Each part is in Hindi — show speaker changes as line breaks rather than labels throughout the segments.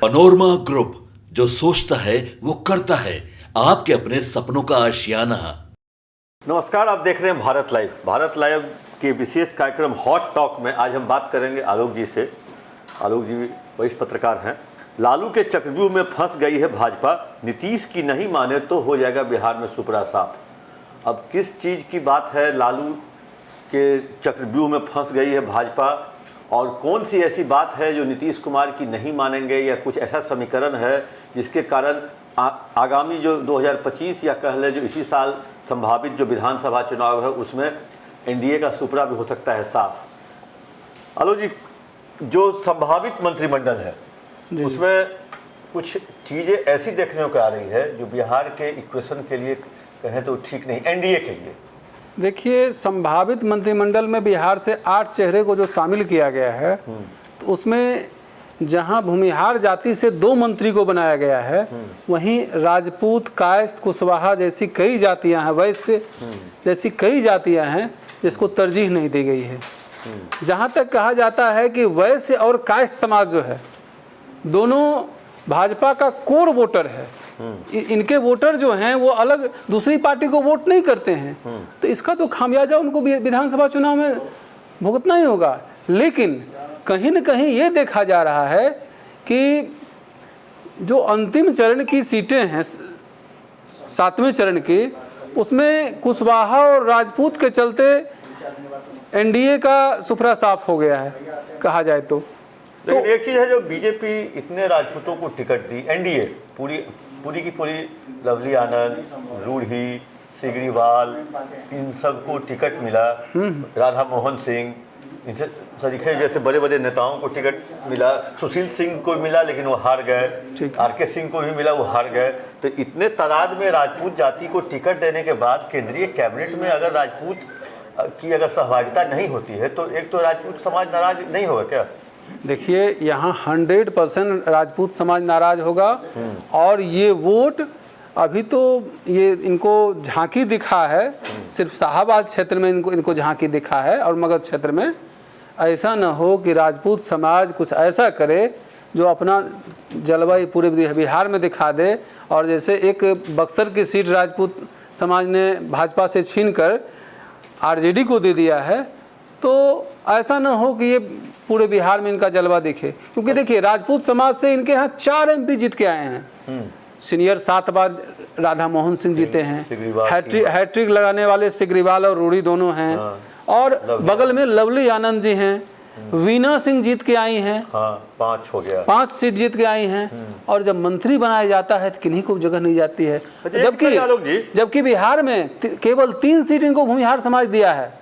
पनोरमा ग्रुप, जो सोचता है वो करता है, आपके अपने सपनों का आशियाना।
नमस्कार, आप देख रहे हैं भारत लाइव। भारत लाइव के विशेष कार्यक्रम हॉट टॉक में आज हम बात करेंगे आलोक जी से। आलोक जी वरिष्ठ पत्रकार हैं। लालू के चक्रव्यूह में फंस गई है भाजपा, नीतीश की नहीं माने तो हो जाएगा बिहार में सुपड़ा साफ। अब किस चीज़ की बात है, लालू के चक्रव्यूह में फंस गई है भाजपा, और कौन सी ऐसी बात है जो नीतीश कुमार की नहीं मानेंगे, या कुछ ऐसा समीकरण है जिसके कारण आगामी जो 2025 या कह लें जो इसी साल संभावित जो विधानसभा चुनाव है उसमें एनडीए का सुपड़ा भी हो सकता है साफ। आलोक जी, जो संभावित मंत्रिमंडल है उसमें कुछ चीज़ें ऐसी देखने को आ रही है जो बिहार के इक्वेशन के लिए कहें तो ठीक नहीं, एनडीए के लिए।
देखिए, संभावित मंत्रिमंडल में बिहार से 8 चेहरे को जो शामिल किया गया है, तो उसमें जहां भूमिहार जाति से 2 मंत्री को बनाया गया है, वहीं राजपूत, कायस्थ, कुशवाहा जैसी कई जातियां हैं, वैश्य जैसी कई जातियां हैं जिसको तरजीह नहीं दी गई है। जहां तक कहा जाता है कि वैश्य और कायस्थ समाज जो है दोनों भाजपा का कोर वोटर है, इनके वोटर जो हैं वो अलग दूसरी पार्टी को वोट नहीं करते हैं, तो इसका तो खामियाजा उनको विधानसभा चुनाव में भुगतना ही होगा। लेकिन कहीं न कहीं ये देखा जा रहा है कि जो अंतिम चरण की सीटें हैं, 7वें चरण की, उसमें कुशवाहा और राजपूत के चलते एनडीए का सुपड़ा साफ हो गया है कहा जाए तो।
लेकिन एक चीज़ है, जो बीजेपी इतने राजपूतों को टिकट दी, एनडीए पूरी की पूरी लवली आनंद, रूढ़ी, सिगरीवाल, इन सबको टिकट मिला, राधा मोहन सिंह, इनसे सरीखे जैसे बड़े बड़े नेताओं को टिकट मिला, सुशील सिंह को मिला लेकिन वो हार गए, आरके सिंह को भी मिला, वो हार गए। तो इतने तादाद में राजपूत जाति को टिकट देने के बाद केंद्रीय कैबिनेट में अगर राजपूत की अगर सहभागिता नहीं होती है तो एक तो राजपूत समाज नाराज नहीं होगा क्या?
देखिए, यहाँ 100% राजपूत समाज नाराज होगा, और ये वोट अभी तो ये इनको झांकी दिखा है, सिर्फ शाहाबाद क्षेत्र में इनको झांकी दिखा है, और मगध क्षेत्र में ऐसा न हो कि राजपूत समाज कुछ ऐसा करे जो अपना जलवा पूरे बिहार में दिखा दे। और जैसे एक बक्सर की सीट राजपूत समाज ने भाजपा से छीनकर आरजेडी को दे दिया है, तो ऐसा न हो कि ये पूरे बिहार में इनका जलवा दिखे। क्योंकि देखिए, राजपूत समाज से इनके यहाँ 4 एमपी जीत के आए हैं। सीनियर 7 बार राधा मोहन सिंह जीते हैं, हैट्रिक लगाने वाले सिगरीवाल और रूढ़ी दोनों हैं, और बगल में लवली आनंद जी हैं, वीना सिंह जीत के आई हैं,
5 हो गया,
5 सीट जीत के आई हैं। और जब मंत्री बनाया जाता है तो किन्हीं को जगह नहीं जाती है। जबकि बिहार में केवल 3 सीट इनको भूमिहार समाज दिया है,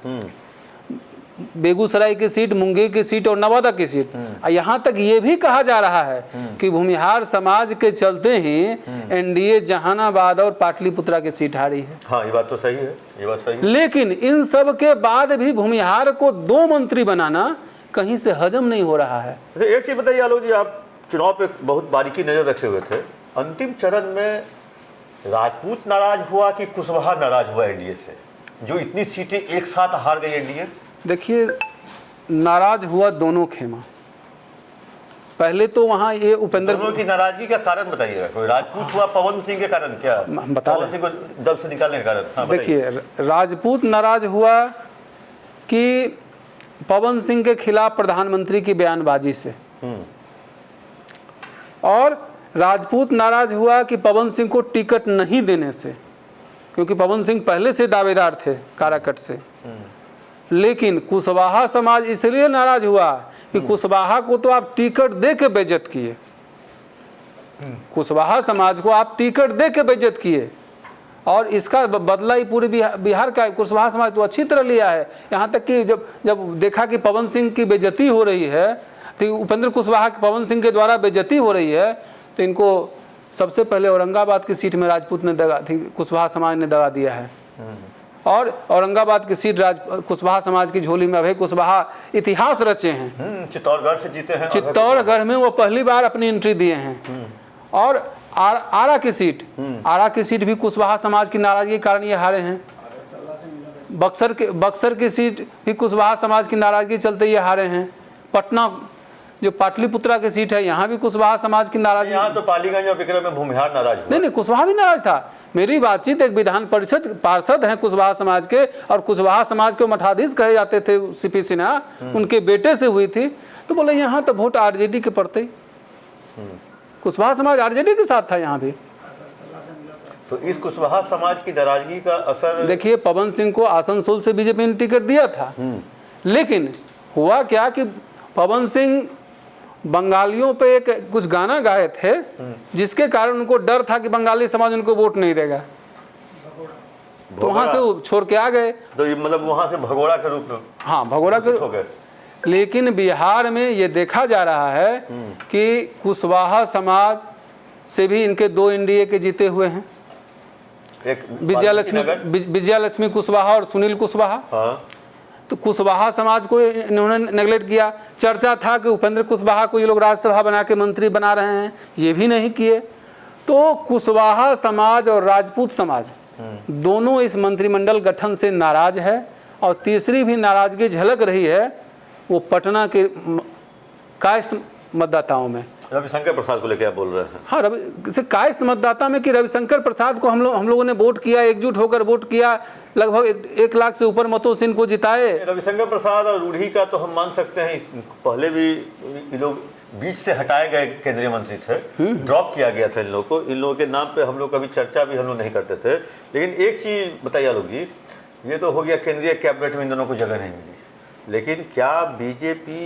बेगूसराय की सीट, मुंगेर की सीट और नवादा की सीट। यहाँ तक ये भी कहा जा रहा है कि भूमिहार समाज के चलते ही एनडीए जहानाबाद और पाटलिपुत्रा की सीट हारी है।
हाँ, ये बात तो सही है, ये बात सही है।
लेकिन इन सब के बाद भी भूमिहार को 2 मंत्री बनाना कहीं से हजम नहीं हो रहा है।
एक चीज बताइए आलोक जी, आप चुनाव पे बहुत बारीकी नजर रखे हुए थे, अंतिम चरण में राजपूत नाराज हुआ कि कुशवाहा नाराज हुआ एनडीए से, जो इतनी सीटें एक साथ हार गई एनडीए?
देखिए, नाराज हुआ दोनों खेमा। पहले तो वहाँ ये उपेंद्र
की नाराजगी का कारण बताइएगा। कोई राजपूत हुआ पवन सिंह के कारण क्या? पवन सिंह को दल से निकालने के कारण? हाँ,
देखिए, राजपूत नाराज हुआ कि पवन सिंह के खिलाफ प्रधानमंत्री की बयानबाजी से, और राजपूत नाराज हुआ कि पवन सिंह को टिकट नहीं देने से, क्योंकि पवन सिंह पहले से दावेदार थे काराकट से। लेकिन कुशवाहा समाज इसलिए नाराज हुआ कि कुशवाहा को तो आप टिकट दे के बेइज्जत किए, कुशवाहा समाज को आप टिकट दे के बेइज्जत किए, और इसका बदला ही पूरे बिहार का कुशवाहा समाज तो अच्छी तरह लिया है। यहाँ तक कि जब देखा कि पवन सिंह की बेइज्जती हो रही है, तो उपेंद्र कुशवाहा की पवन सिंह के द्वारा बेइज्जती हो रही है, तो इनको सबसे पहले औरंगाबाद की सीट में राजपूत ने दगा थी, कुशवाहा समाज ने दगा दिया है, और औरंगाबाद की सीट कुशवाहा समाज की झोली में अभय कुशवाहा इतिहास रचे हैं।
चित्तौड़गढ़ से जीते हैं,
चित्तौड़गढ़ में वो पहली बार अपनी एंट्री दिए हैं। और आरा की सीट भी कुशवाहा समाज की नाराजगी के कारण ये हारे हैं। बक्सर की सीट भी कुशवाहा समाज की नाराजगी चलते ये हारे हैं। पटना जो पाटलिपुत्रा की सीट है यहाँ भी कुशवाहा समाज की नाराजगी।
यहाँ तो पालीगंज और विक्रम में भूमिहार नाराज हुआ।
नहीं, कुशवाहा भी नाराज था। मेरी बातचीत एक विधान परिषद पार्षद हैं कुशवाहा समाज के, और कुशवाहा समाज के मठाधीश कहे जाते थे सीपी सिन्हा, उनके बेटे से हुई थी। तो बोले यहाँ तो वोट आरजेडी के पड़ते ही, कुशवाहा समाज आरजेडी के साथ था यहाँ भी।
तो इस कुशवाहा समाज की नाराजगी का असर,
देखिए पवन सिंह को आसनसोल से बीजेपी ने टिकट दिया था, लेकिन हुआ क्या कि पवन सिंह बंगालियों पे एक कुछ गाना गाए थे, जिसके कारण उनको डर था कि बंगाली समाज उनको वोट नहीं देगा, तो वहां से वो छोड़ के आ गए।
तो ये मतलब वहां से भगोड़ा के रूप में,
हाँ भगोड़ा के
हो गए।
लेकिन बिहार में ये देखा जा रहा है कि कुशवाहा समाज से भी इनके 2 एनडीए के जीते हुए हैं,
एक
विजयालक्ष्मी कुशवाहा और सुनील कुशवाहा।
हाँ।
तो कुशवाहा समाज को इन्होंने नेगलेक्ट किया। चर्चा था कि उपेंद्र कुशवाहा को ये लोग राज्यसभा बना के मंत्री बना रहे हैं, ये भी नहीं किए। तो कुशवाहा समाज और राजपूत समाज दोनों इस मंत्रिमंडल गठन से नाराज है। और तीसरी भी नाराजगी झलक रही है वो पटना के कायस्थ मतदाताओं में।
रविशंकर प्रसाद को लेकर आप बोल रहे हैं?
हाँ, कायस्थ मतदाता में कि रविशंकर प्रसाद को हम लोगों ने वोट किया, एकजुट होकर वोट किया, लगभग 1 लाख से ऊपर मतों से इनको जिताए।
रविशंकर प्रसाद और रूढ़ी का तो हम मान सकते हैं, पहले भी ये लोग बीच से हटाए गए केंद्रीय मंत्री थे, ड्रॉप किया गया था इन लोगों को। इन लोगों के नाम पे हम लोग कभी चर्चा भी हम लोग नहीं करते थे। लेकिन एक चीज़ बताइए आलोक जी, ये तो हो गया केंद्रीय कैबिनेट में इन दोनों को जगह नहीं मिली, लेकिन क्या बीजेपी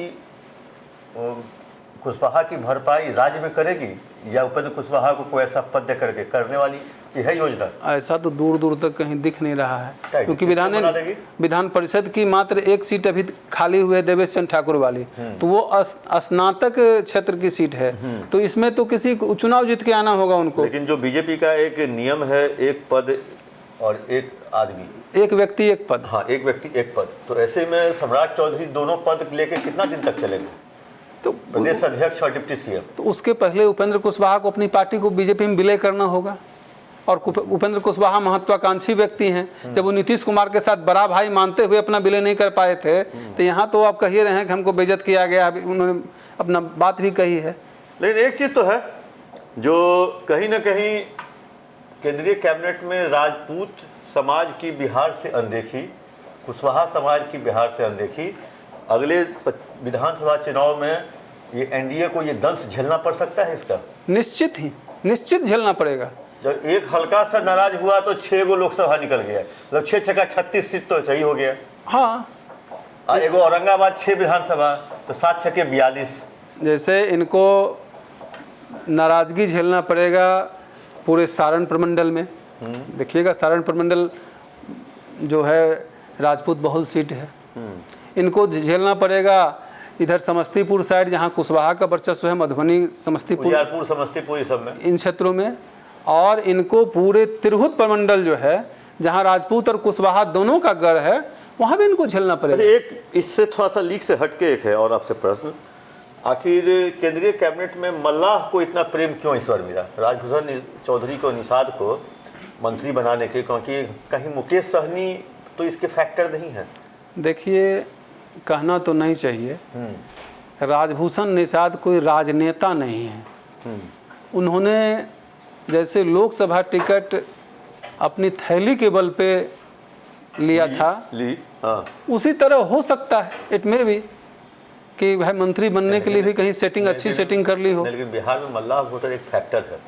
कुशवाहा की भरपाई राज्य में करेगी, या उपेंद्र कुशवाहा को कोई ऐसा पद करके करने वाली की है योजना? ऐसा
तो दूर दूर तक कहीं दिख नहीं रहा है, क्योंकि विधान परिषद की मात्र 1 सीट अभी खाली हुई है देवेश चंद्र ठाकुर वाली, तो वो स्नातक क्षेत्र की सीट है। तो इसमें तो किसी चुनाव जीत के आना होगा उनको।
लेकिन जो बीजेपी का एक नियम है, 1 पद और 1 आदमी,
1 व्यक्ति 1 पद।
हाँ, 1 व्यक्ति 1 पद। तो ऐसे में सम्राट चौधरी दोनों पद लेके कितना दिन तक चलेंगे?
तो
प्रदेश अध्यक्ष और डिप्टी सीएम।
तो उसके पहले उपेंद्र कुशवाहा को अपनी पार्टी को बीजेपी में विलय करना होगा। और उपेंद्र कुशवाहा महत्वाकांक्षी व्यक्ति हैं। जब वो नीतीश कुमार के साथ बड़ा भाई मानते हुए अपना विलय नहीं कर पाए थे, तो यहाँ तो आप कह रहे हैं कि हमको बेइज्जत किया गया। उन्होंने अपना बात भी कही है।
लेकिन एक चीज़ तो है जो कहीं ना कहीं केंद्रीय कैबिनेट में राजपूत समाज की बिहार से अनदेखी, कुशवाहा समाज की बिहार से अनदेखी, अगले विधानसभा चुनाव में ये एनडीए को ये दंश झेलना पड़ सकता है। इसका
निश्चित झेलना पड़ेगा।
जब एक हल्का सा नाराज हुआ तो 6 गो लोकसभा निकल गया, मतलब 6 छक्का 36 सीट तो सही हो गया।
हाँ,
एगो औरंगाबाद 6 विधानसभा तो 7 छक्के 42।
जैसे इनको नाराजगी झेलना पड़ेगा पूरे सारण प्रमंडल में। देखिएगा सारण प्रमंडल जो है राजपूत बहुल सीट है। इनको झेलना पड़ेगा इधर समस्तीपुर साइड, जहाँ कुशवाहा का वर्चस्व है, मधुबनी, समस्तीपुर,
समस्तीपुर सब में,
इन क्षेत्रों में। और इनको पूरे तिरहुत प्रमंडल जो है, जहाँ राजपूत और कुशवाहा दोनों का गढ़ है, वहाँ भी इनको झेलना पड़ेगा।
एक इससे थोड़ा सा लीक से हटके एक है और आपसे प्रश्न, आखिर केंद्रीय कैबिनेट में मल्लाह को इतना प्रेम क्यों ईश्वर मिला, राजभूषण चौधरी को, निषाद को मंत्री बनाने के? क्योंकि कहीं मुकेश सहनी तो इसके फैक्टर नहीं है।
देखिए, कहना तो नहीं चाहिए, राजभूषण निषाद कोई राजनेता नहीं है। उन्होंने जैसे लोकसभा टिकट अपनी थैली के बल पे लिया था,
हाँ।
उसी तरह हो सकता है, इट में भी कि भाई मंत्री बनने के लिए भी कहीं सेटिंग, अच्छी सेटिंग कर ली हो।
लेकिन बिहार में मल्लाह वोटर एक फैक्टर है।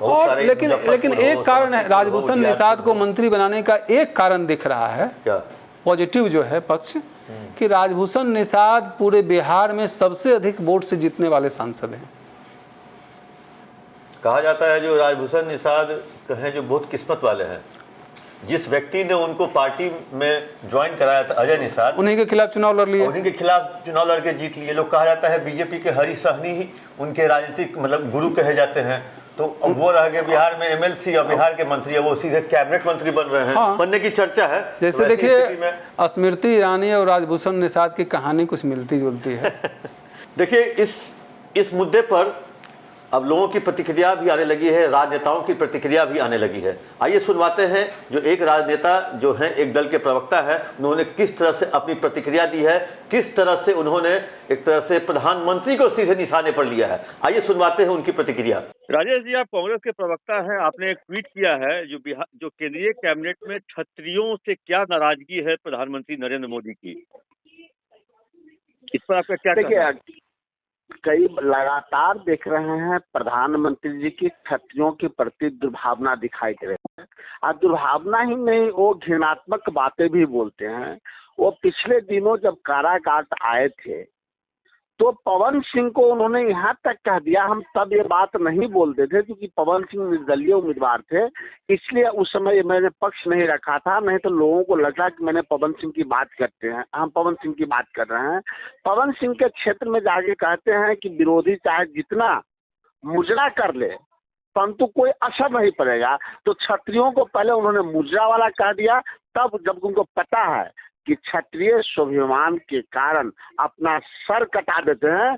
और लेकिन एक कारण है, राजभूषण निषाद को मंत्री बनाने का एक कारण दिख रहा है,
क्या
पॉजिटिव जो है पक्ष, कि राजभूषण निषाद पूरे बिहार में सबसे अधिक वोट से जीतने वाले सांसद हैं।
कहा जाता है जो राजभूषण निषाद कहें जो बहुत किस्मत वाले हैं, जिस व्यक्ति ने उनको पार्टी में ज्वाइन कराया था, अजय निषाद,
उन्हीं के खिलाफ चुनाव लड़ लिए,
उन्हीं के खिलाफ चुनाव लड़के जीत लिए। लोग कहा जाता है बीजेपी के हरी सहनी ही उनके राजनीतिक मतलब गुरु कहे जाते हैं। तो वो रह गए बिहार में एमएलसी और बिहार के मंत्री, वो सीधे कैबिनेट मंत्री बन रहे हैं।
हाँ।
बनने की चर्चा है।
जैसे देखिए स्मृति ईरानी और राजभूषण निषाद की कहानी कुछ मिलती जुलती है।
देखिए इस मुद्दे पर अब लोगों की प्रतिक्रिया भी आने लगी है, राजनेताओं की प्रतिक्रिया भी आने लगी है। आइए सुनवाते हैं जो एक राजनेता जो हैं, एक दल के प्रवक्ता हैं, उन्होंने किस तरह से अपनी प्रतिक्रिया दी है, किस तरह से उन्होंने एक तरह से प्रधानमंत्री को सीधे निशाने पर लिया है। आइए सुनवाते हैं उनकी प्रतिक्रिया।
राजेश जी, आप कांग्रेस के प्रवक्ता हैं, आपने एक ट्वीट किया है जो केंद्रीय कैबिनेट में क्षत्रियों से क्या नाराजगी है प्रधानमंत्री नरेंद्र मोदी की, इस पर आपका क्या कहना है?
कई लगातार देख रहे हैं प्रधानमंत्री जी की क्षत्रियों के प्रति दुर्भावना दिखाई दे रही है। और दुर्भावना ही नहीं, वो घृणात्मक बातें भी बोलते हैं। वो पिछले दिनों जब काराकाट आए थे तो पवन सिंह को उन्होंने यहाँ तक कह दिया, हम तब ये बात नहीं बोलते थे क्योंकि पवन सिंह निर्दलीय उम्मीदवार थे, इसलिए उस समय मैंने पक्ष नहीं रखा था, नहीं तो लोगों को लगा कि मैंने पवन सिंह की बात करते हैं, हम पवन सिंह की बात कर रहे हैं। पवन सिंह के क्षेत्र में जाके कहते हैं कि विरोधी चाहे जितना मुजरा कर ले परंतु कोई असर नहीं पड़ेगा। तो क्षत्रियों को पहले उन्होंने मुजरा वाला कह दिया, तब जब उनको पता है कि क्षत्रिय स्वाभिमान के कारण अपना सर कटा देते हैं,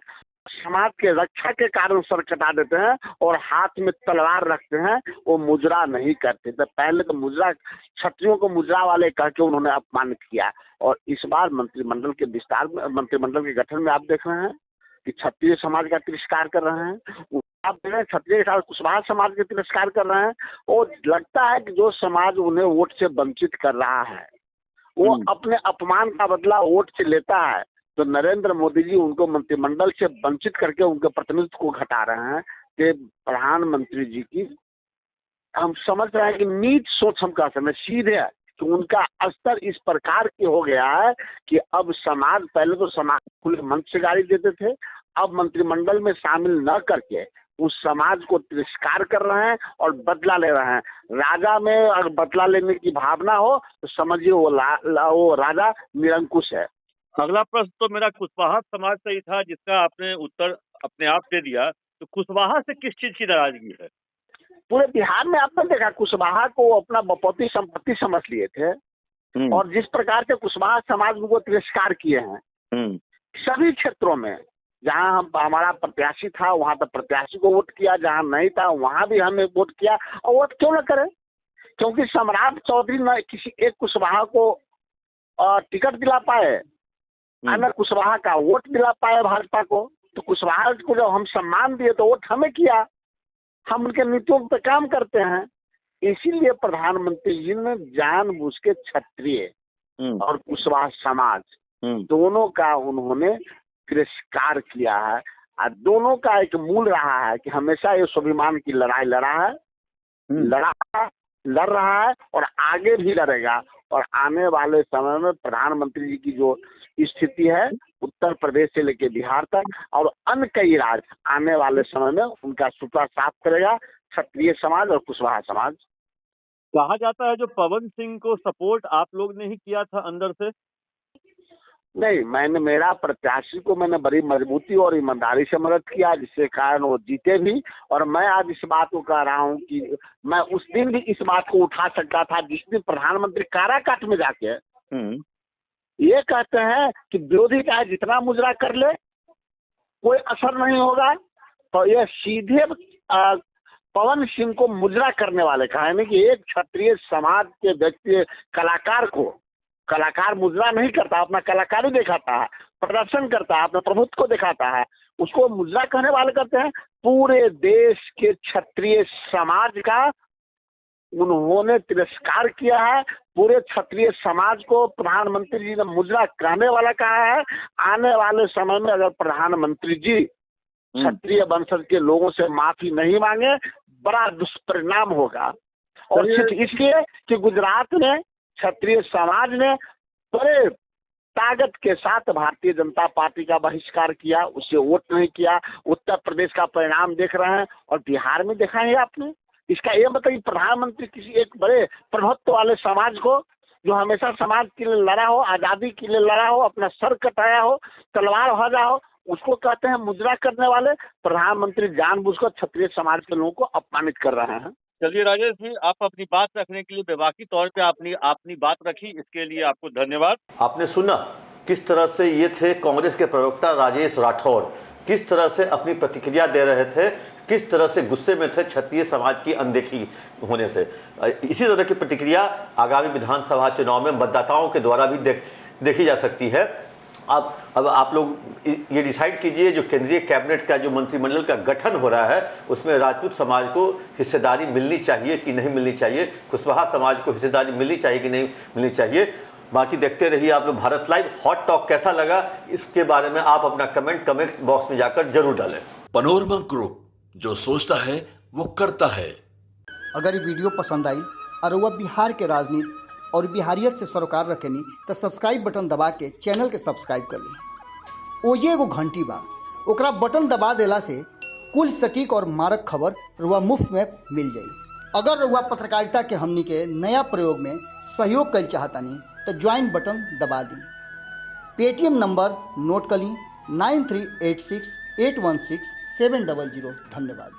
समाज के रक्षा के कारण सर कटा देते हैं और हाथ में तलवार रखते हैं, वो मुजरा नहीं करते। तो पहले तो मुजरा, क्षत्रियों को मुजरा वाले कह के उन्होंने अपमानित किया। और इस बार मंत्रिमंडल के विस्तार में, मंत्रिमंडल के गठन में आप देख रहे हैं कि क्षत्रिय समाज का तिरस्कार कर रहे हैं। आप देख रहे हैं क्षत्रिय के साथ कुशवाहा समाज के तिरस्कार कर रहे हैं। और लगता है कि जो समाज उन्हें वोट से वंचित कर रहा है वो अपने अपमान का बदला वोट से लेता है। तो नरेंद्र मोदी जी उनको मंत्रिमंडल से वंचित करके उनके प्रतिनिधित्व को घटा रहे हैं। कि प्रधानमंत्री जी की हम समझ रहे हैं कि नीच सोच हम कह सकते हैं, सीधे है कि उनका स्तर इस प्रकार के हो गया है कि अब समाज, पहले तो समाज खुले मंच से गाली देते थे, अब मंत्रिमंडल में शामिल न करके उस समाज को तिरस्कार कर रहे हैं और बदला ले रहे हैं। राजा में अगर बदला लेने की भावना हो तो समझिए वो राजा निरंकुश है।
अगला प्रश्न तो मेरा कुशवाहा समाज से ही था, जिसका आपने उत्तर अपने आप दे दिया। तो कुशवाहा से किस चीज की नाराजगी है?
पूरे बिहार में आपने देखा कुशवाहा को अपना बपौती संपत्ति समझ लिए थे और जिस प्रकार से कुशवाहा समाज को तिरस्कार किए हैं सभी क्षेत्रों में। जहां हमारा प्रत्याशी था वहां तो प्रत्याशी को वोट किया, जहां नहीं था वहां भी हमें वोट किया। और वोट क्यों न करें? क्योंकि सम्राट चौधरी न किसी एक कुशवाहा को टिकट दिला पाए, न कुशवाहा का वोट दिला पाए भाजपा को। तो कुशवाहा को जब हम सम्मान दिए तो वोट हमें किया, हम उनके नीतियों पर काम करते हैं। इसीलिए प्रधानमंत्री जी ने जानबूझ के क्षत्रिय और कुशवाहा समाज दोनों का उन्होंने तिरस्कार किया है। और दोनों का एक मूल रहा है कि हमेशा ये स्वाभिमान की लड़ाई लड़ रहा है और आगे भी लड़ेगा। और आने वाले समय में प्रधानमंत्री जी की जो स्थिति है उत्तर प्रदेश से लेकर बिहार तक और अन्य कई राज्य, आने वाले समय में उनका सूत्रा साफ करेगा क्षत्रिय समाज और कुशवाहा समाज।
कहा जाता है जो पवन सिंह को सपोर्ट आप लोग ने ही किया था अंदर से?
नहीं, मेरा प्रत्याशी को मैंने बड़ी मजबूती और ईमानदारी से मदद किया, जिसके कारण वो जीते भी। और मैं आज इस बात को कह रहा हूँ कि मैं उस दिन भी इस बात को उठा सकता था जिस दिन प्रधानमंत्री काराकाट में जाके ये कहते हैं कि विरोधी चाहे जितना मुजरा कर ले कोई असर नहीं होगा। तो ये सीधे पवन सिंह को मुजरा करने वाले कहा है कि एक क्षत्रिय समाज के व्यक्ति कलाकार मुजरा नहीं करता, अपना कलाकारी दिखाता है, प्रदर्शन करता है, अपने प्रभुत्व को दिखाता है, उसको मुजरा कहने वाले करते हैं। पूरे देश के क्षत्रिय समाज का उन्होंने तिरस्कार किया है। पूरे क्षत्रिय समाज को प्रधानमंत्री जी ने मुजरा कहने वाला कहा है। आने वाले समय में अगर प्रधानमंत्री जी क्षत्रिय वंशज के लोगों से माफी नहीं मांगे बड़ा दुष्परिणाम होगा। और सिर्फ इसलिए कि गुजरात में क्षत्रिय समाज ने बड़े ताकत के साथ भारतीय जनता पार्टी का बहिष्कार किया, उससे वोट नहीं किया। उत्तर प्रदेश का परिणाम देख रहे हैं और बिहार में देखा है आपने। इसका ये मतलब प्रधानमंत्री किसी एक बड़े प्रभुत्व वाले समाज को, जो हमेशा समाज के लिए लड़ा हो, आजादी के लिए लड़ा हो, अपना सर कटाया हो, तलवार भाजा हो, उसको कहते हैं मुजरा करने वाले। प्रधानमंत्री जानबूझकर क्षत्रिय समाज के लोगों को अपमानित कर रहे हैं।
चलिए राजेश जी, आप अपनी बात रखने के लिए बेबाकी तौर पे अपनी बात रखी, इसके लिए आपको धन्यवाद।
आपने सुना किस तरह से ये थे कांग्रेस के प्रवक्ता राजेश राठौर। किस तरह से अपनी प्रतिक्रिया दे रहे थे, किस तरह से गुस्से में थे क्षत्रिय समाज की अनदेखी होने से। इसी तरह की प्रतिक्रिया आगामी विधानसभा चुनाव में मतदाताओं के द्वारा भी देखी जा सकती है। अब आप लोग ये डिसाइड कीजिए, जो केंद्रीय कैबिनेट का जो मंत्रिमंडल का गठन हो रहा है उसमें राजपूत समाज को हिस्सेदारी मिलनी चाहिए कि नहीं मिलनी चाहिए, कुशवाहा समाज को हिस्सेदारी मिलनी चाहिए कि नहीं मिलनी चाहिए। बाकी देखते रहिए आप लोग भारत लाइव। हॉट टॉक कैसा लगा इसके बारे में आप अपना कमेंट बॉक्स में जाकर जरूर डालें।
पनोरमा ग्रुप, जो सोचता है वो करता है।
अगर ये वीडियो पसंद आई और वह बिहार के राजनीति और बिहारियत से सरोकार रखेनी तो सब्सक्राइब बटन दबा के चैनल के सब्सक्राइब कर ली। ओजे एगो घंटी बा, ओकरा बटन दबा देला से कुल सटीक और मारक खबर रुआ मुफ्त में मिल जाई। अगर रुआ पत्रकारिता के हमनी के नया प्रयोग में सहयोग कर चाहतानी तो ज्वाइन बटन दबा दी। पेटीएम नंबर नोट कर ली 9386816700। धन्यवाद।